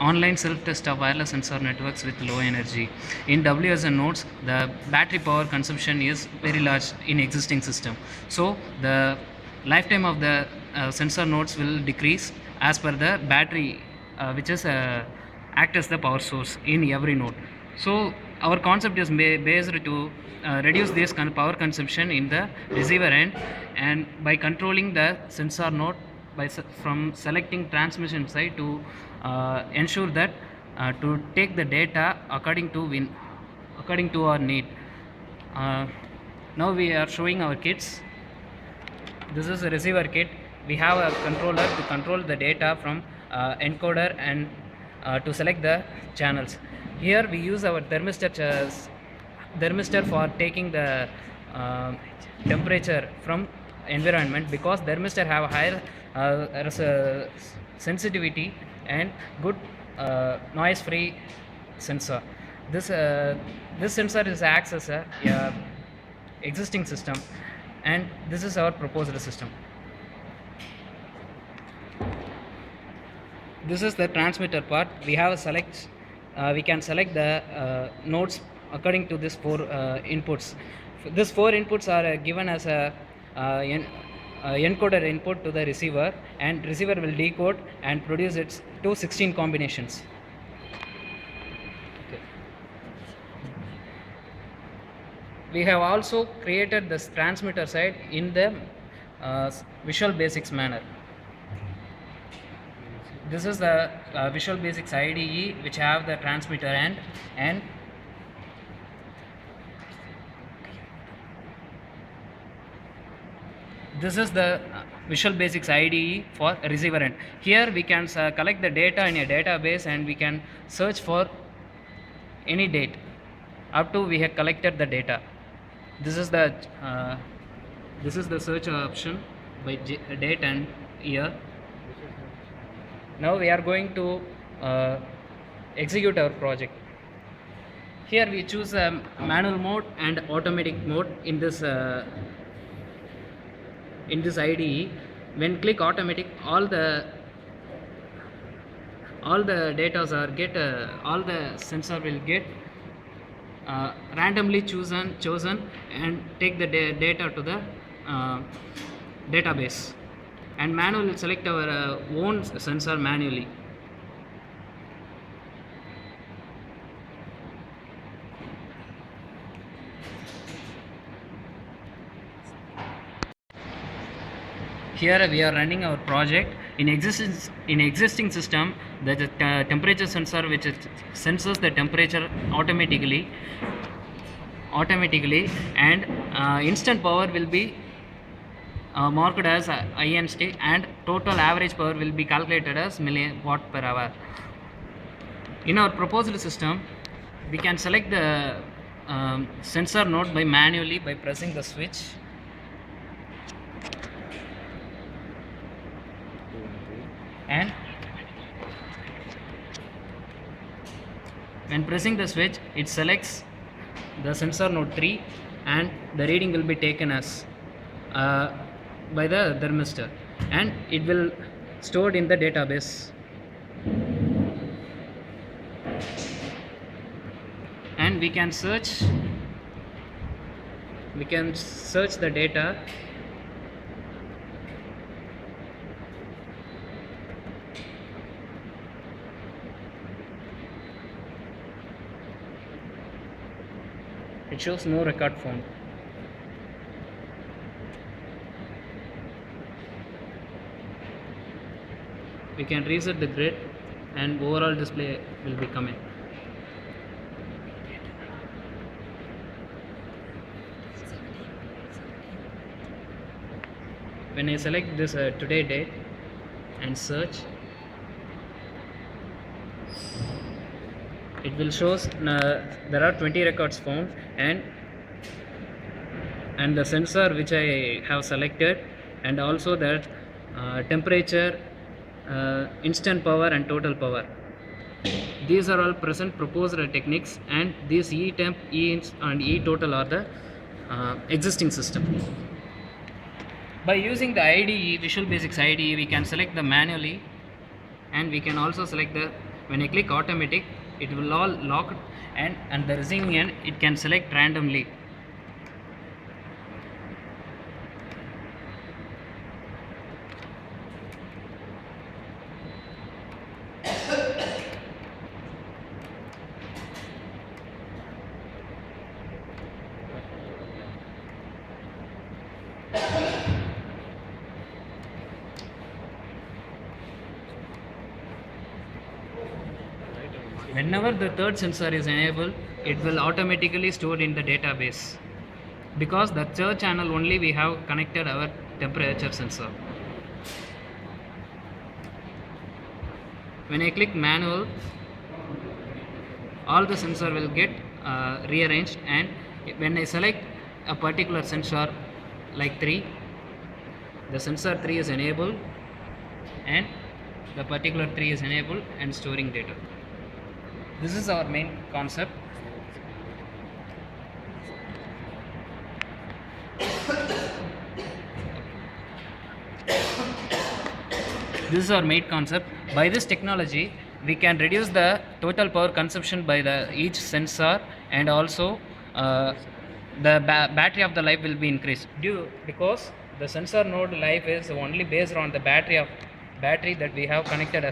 online self-test of wireless sensor networks with low energy. In WSN nodes, the battery power consumption is very large in existing system. So the lifetime of the sensor nodes will decrease as per the battery, which is act as the power source in every node. So our concept is based to reduce this power consumption in the receiver end, and by controlling the sensor node by from selecting transmission side to ensure that to take the data according to our need. Now we are showing our kits. This is a receiver kit. We have a controller to control the data from encoder and to select the channels. Here we use our thermistor for taking the temperature from environment, because thermistor have higher sensitivity and good noise free sensor. This sensor is acts as a existing system, and this is our proposed system. This is the transmitter part. We have a we can select the nodes according to this four inputs. These four inputs are given as a encoder input to the receiver, and receiver will decode and produce its 216 combinations. Okay. We have also created this transmitter side in the Visual Basics manner. This is the Visual Basics IDE, which have the transmitter end, and this is the Visual Basics IDE for receiver end. Here we can collect the data in a database, and we can search for any date up to we have collected the data. This is the search option by date and year. Now we are going to execute our project. Here we choose manual mode and automatic mode in this IDE. When click automatic, all the data are get all the sensor will get randomly chosen and take the data to the database, and manual will select our own sensor manually. Here we are running our project. In existing system, the temperature sensor which senses the temperature automatically, and instant power will be marked as INST, and total average power will be calculated as milliwatt per hour. In our proposed system, we can select the sensor node by manually by pressing the switch, and when pressing the switch, it selects the sensor node 3, and the reading will be taken as by the thermistor, and it will stored in the database, and we can search the data. It shows no record found. We can reset the grid, and overall display will be coming. When I select this today date and search, it will shows there are 20 records found, and the sensor which I have selected, and also that temperature, instant power and total power. These are all present proposed techniques, and these E-temp, E-ins and E-total are the existing system. By using the IDE, Visual Basics IDE, we can select the manually, and we can also select the When I click automatic, it will all lock, and the receiving end it can select randomly. Whenever the third sensor is enabled, it will automatically store in the database, because the third channel only we have connected our temperature sensor. When I click manual, all the sensor will get rearranged, and when I select a particular sensor like 3, the sensor 3 is enabled, and the particular 3 is enabled and storing data. This is our main concept. This is our main concept. By this technology, we can reduce the total power consumption by each sensor, and also the battery of the life will be increased. Because the sensor node life is only based on the battery that we have connected